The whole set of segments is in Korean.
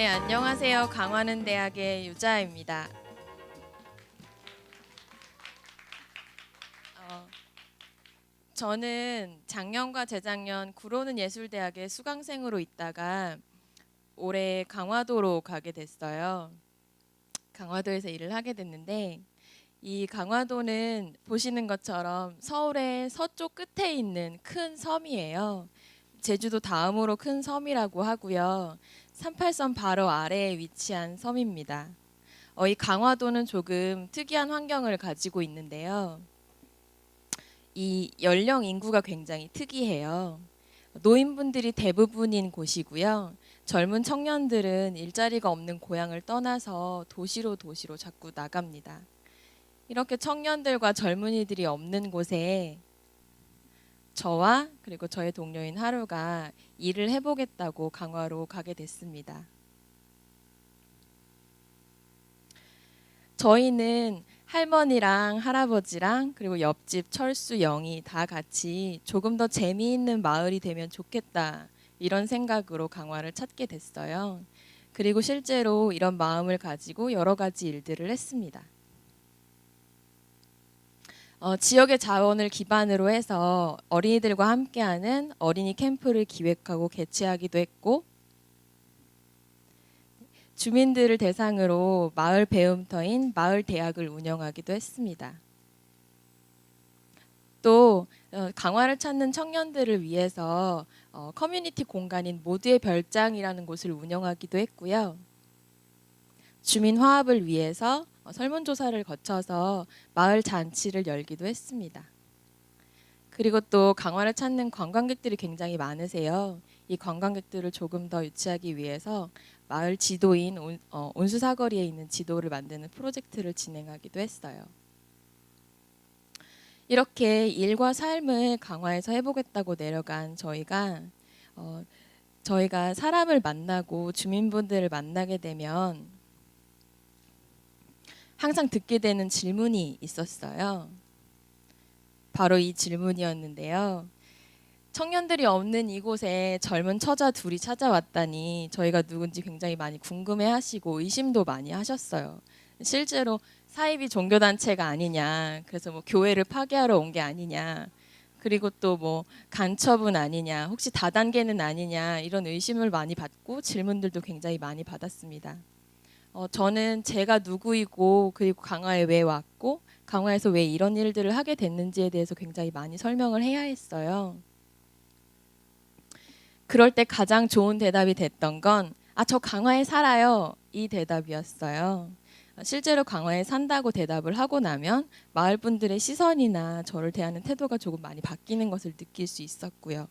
네, 안녕하세요. 강화는 대학의 유자입니다. 저는 작년과 재작년 구로는 예술대학의 수강생으로 있다가 올해 강화도로 가게 됐어요. 강화도에서 일을 하게 됐는데 이 강화도는 보시는 것처럼 서울의 서쪽 끝에 있는 큰 섬이에요. 제주도 다음으로 큰 섬이라고 하고요. 38선 바로 아래에 위치한 섬입니다. 이 강화도는 조금 특이한 환경을 가지고 있는데요. 이 연령 인구가 굉장히 특이해요. 노인분들이 대부분인 곳이고요. 젊은 청년들은 일자리가 없는 고향을 떠나서 도시로 자꾸 나갑니다. 이렇게 청년들과 젊은이들이 없는 곳에 저와 그리고 저의 동료인 하루가 일을 해보겠다고 강화로 가게 됐습니다. 저희는 할머니랑 할아버지랑 그리고 옆집 철수 영희 다 같이 조금 더 재미있는 마을이 되면 좋겠다 이런 생각으로 강화를 찾게 됐어요. 그리고 실제로 이런 마음을 가지고 여러 가지 일들을 했습니다. 지역의 자원을 기반으로 해서 어린이들과 함께하는 어린이 캠프를 기획하고 개최하기도 했고 주민들을 대상으로 마을 배움터인 마을 대학을 운영하기도 했습니다. 또 강화를 찾는 청년들을 위해서 커뮤니티 공간인 모두의 별장이라는 곳을 운영하기도 했고요. 주민 화합을 위해서 설문조사를 거쳐서 마을 잔치를 열기도 했습니다. 그리고 또 강화를 찾는 관광객들이 굉장히 많으세요. 이 관광객들을 조금 더 유치하기 위해서 마을 지도인 온수사거리에 있는 지도를 만드는 프로젝트를 진행하기도 했어요. 이렇게 일과 삶을 강화해서 해보겠다고 내려간 저희가 사람을 만나고 주민분들을 만나게 되면 항상 듣게 되는 질문이 있었어요. 바로 이 질문이었는데요. 청년들이 없는 이곳에 젊은 처자 둘이 찾아왔다니 저희가 누군지 굉장히 많이 궁금해하시고 의심도 많이 하셨어요. 실제로 사이비 종교단체가 아니냐, 그래서 뭐 교회를 파괴하러 온 게 아니냐, 그리고 또 뭐 간첩은 아니냐, 혹시 다단계는 아니냐 이런 의심을 많이 받고 질문들도 굉장히 많이 받았습니다. 저는 제가 누구이고 그리고 강화에 왜 왔고 강화에서 왜 이런 일들을 하게 됐는지에 대해서 굉장히 많이 설명을 해야 했어요. 그럴 때 가장 좋은 대답이 됐던 건 저 강화에 살아요. 이 대답이었어요. 실제로 강화에 산다고 대답을 하고 나면 마을 분들의 시선이나 저를 대하는 태도가 조금 많이 바뀌는 것을 느낄 수 있었고요.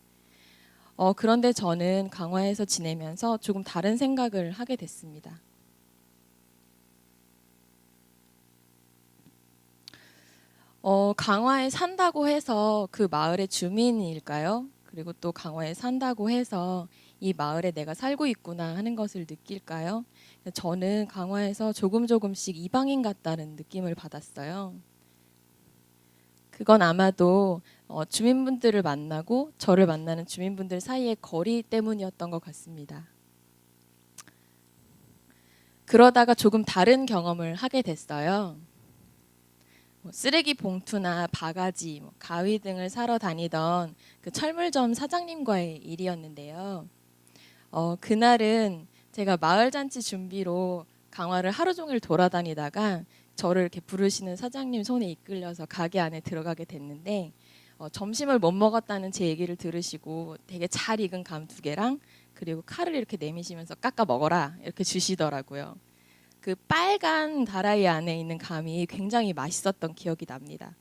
그런데 저는 강화에서 지내면서 조금 다른 생각을 하게 됐습니다. 강화에 산다고 해서 그 마을의 주민일까요? 그리고 또 강화에 산다고 해서 이 마을에 내가 살고 있구나 하는 것을 느낄까요? 저는 강화에서 조금씩 이방인 같다는 느낌을 받았어요. 그건 아마도 주민분들을 만나고 저를 만나는 주민분들 사이의 거리 때문이었던 것 같습니다. 그러다가 조금 다른 경험을 하게 됐어요. 쓰레기 봉투나 바가지, 가위 등을 사러 다니던 그 철물점 사장님과의 일이었는데요. 그날은 제가 마을잔치 준비로 강화를 하루 종일 돌아다니다가 저를 이렇게 부르시는 사장님 손에 이끌려서 가게 안에 들어가게 됐는데 점심을 못 먹었다는 제 얘기를 들으시고 되게 잘 익은 감 2개랑 그리고 칼을 이렇게 내미시면서 깎아 먹어라 이렇게 주시더라고요. 그 빨간 다라이 안에 있는 감이 굉장히 맛있었던 기억이 납니다.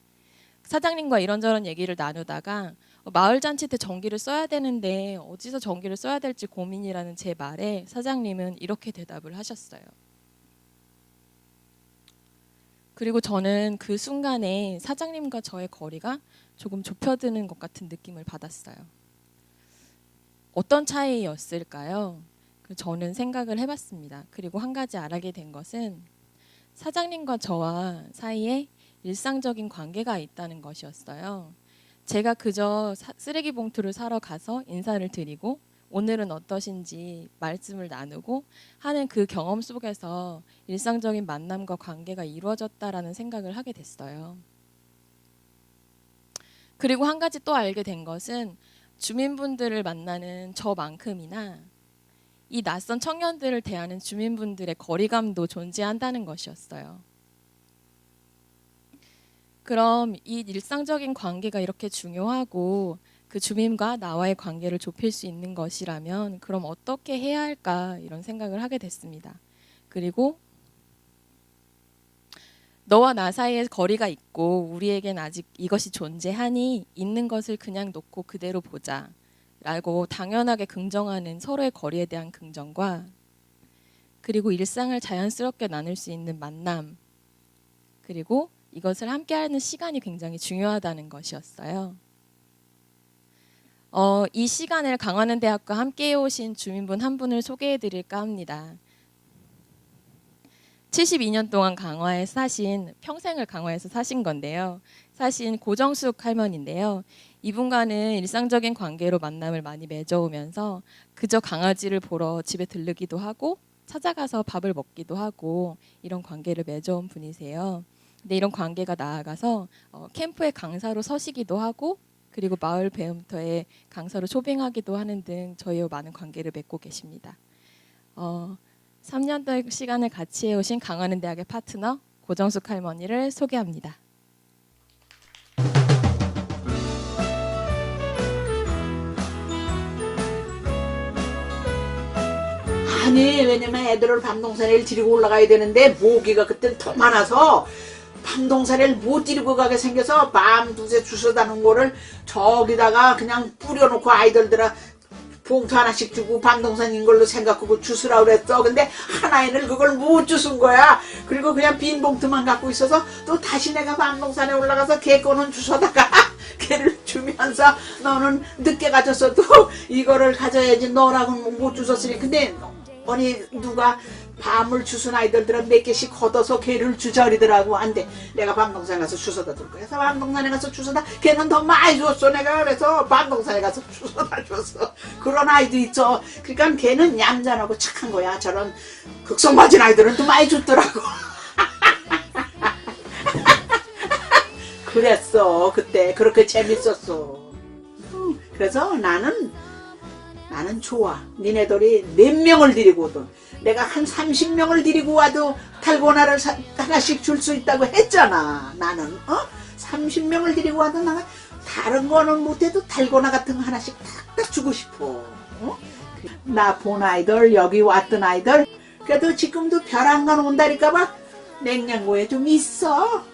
사장님과 이런저런 얘기를 나누다가 마을 잔치 때 전기를 써야 되는데 어디서 전기를 써야 될지 고민이라는 제 말에 사장님은 이렇게 대답을 하셨어요. 그리고 저는 그 순간에 사장님과 저의 거리가 조금 좁혀드는 것 같은 느낌을 받았어요. 어떤 차이였을까요? 저는 생각을 해봤습니다. 그리고 한 가지 알게 된 것은 사장님과 저와 사이에 일상적인 관계가 있다는 것이었어요. 제가 그저 쓰레기 봉투를 사러 가서 인사를 드리고 오늘은 어떠신지 말씀을 나누고 하는 그 경험 속에서 일상적인 만남과 관계가 이루어졌다라는 생각을 하게 됐어요. 그리고 한 가지 또 알게 된 것은 주민분들을 만나는 저만큼이나 이 낯선 청년들을 대하는 주민분들의 거리감도 존재한다는 것이었어요. 그럼 이 일상적인 관계가 이렇게 중요하고 그 주민과 나와의 관계를 좁힐 수 있는 것이라면 그럼 어떻게 해야 할까 이런 생각을 하게 됐습니다. 그리고 너와 나 사이에 거리가 있고 우리에겐 아직 이것이 존재하니 있는 것을 그냥 놓고 그대로 보자 라고 당연하게 긍정하는 서로의 거리에 대한 긍정과 그리고 일상을 자연스럽게 나눌 수 있는 만남 그리고 이것을 함께하는 시간이 굉장히 중요하다는 것이었어요. 이 시간을 강화는 대학과 함께해 오신 주민분 한 분을 소개해 드릴까 합니다. 72년 동안 강화에 사신, 평생을 강화에서 사신 건데요. 사신 고정숙 할머니인데요. 이분과는 일상적인 관계로 만남을 많이 맺어오면서 그저 강아지를 보러 집에 들르기도 하고 찾아가서 밥을 먹기도 하고 이런 관계를 맺어온 분이세요. 근데 이런 관계가 나아가서 캠프의 강사로 서시기도 하고 그리고 마을 배움터에 강사로 초빙하기도 하는 등 저희와 많은 관계를 맺고 계십니다. 3년도의 시간을 같이 해오신 강화는 대학의 파트너 고정숙 할머니를 소개합니다. 아니 왜냐면 애들을 밤동산에를 데리고 올라가야 되는데 모기가 그때 더 많아서 밤동산에를 못 데리고 가게 생겨서 밤 두세 주워다는 거를 저기다가 그냥 뿌려놓고 아이들들아 봉투 하나씩 주고 밤동산인 걸로 생각하고 주스라고 그랬어. 근데 하나에는 그걸 못 주순 거야. 그리고 그냥 빈 봉투만 갖고 있어서 또 다시 내가 밤동산에 올라가서 걔 거는 주워다가 걔를 주면서 너는 늦게 가졌어도 이거를 가져야지 너라고는 못 주웠으니. 근데 어니 누가 밤을 주순 아이들들은 몇 개씩 걷어서 걔를 주자 그러더라고. 안 돼. 내가 밤동산에 가서 주워다 줄 거야. 그래서 밤동산에 가서 주워다 걔는 더 많이 줬어. 내가 그래서 밤동산에 가서 주워다 줬어. 그런 아이도 있죠. 그러니까 걔는 얌전하고 착한 거야. 저런 극성 맞은 아이들은 또 많이 줬더라고. 그랬어. 그때 그렇게 재밌었어. 그래서 나는 좋아. 니네들이 몇 명을 데리고 오든 내가 한 30명을 데리고 와도 달고나를 하나씩 줄 수 있다고 했잖아. 나는 30명을 데리고 와도 내가 다른 거는 못해도 달고나 같은 거 하나씩 탁탁 주고 싶어. 나 본 아이들 여기 왔던 아이들 그래도 지금도 벼랑간 온다니까 봐 냉장고에 좀 있어.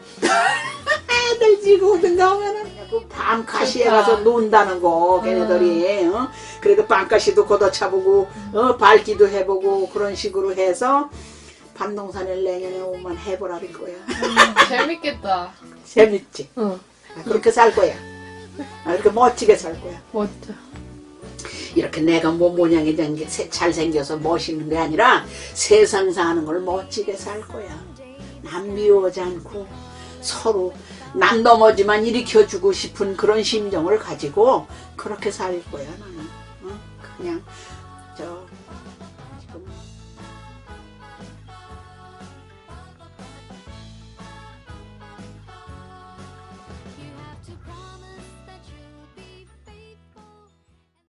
애들 지고 오든가 하면은 그 밤가시에 가서 논다는 거 걔네들이 그래도 밤가시도 걷어차보고 밟기도 해보고 그런 식으로 해서 밤동산을 내년에 오면 해보라 할 거야. 재밌겠다. 재밌지? 그렇게 살 거야. 이렇게 멋지게 살 거야. 멋져. 이렇게 내가 뭐 모양이 잘생겨서 멋있는 게 아니라 세상 사는 걸 멋지게 살 거야. 남 미워하지 않고 서로 남 넘어지만 일으켜주고 싶은 그런 심정을 가지고 그렇게 살 거야 나는. 그냥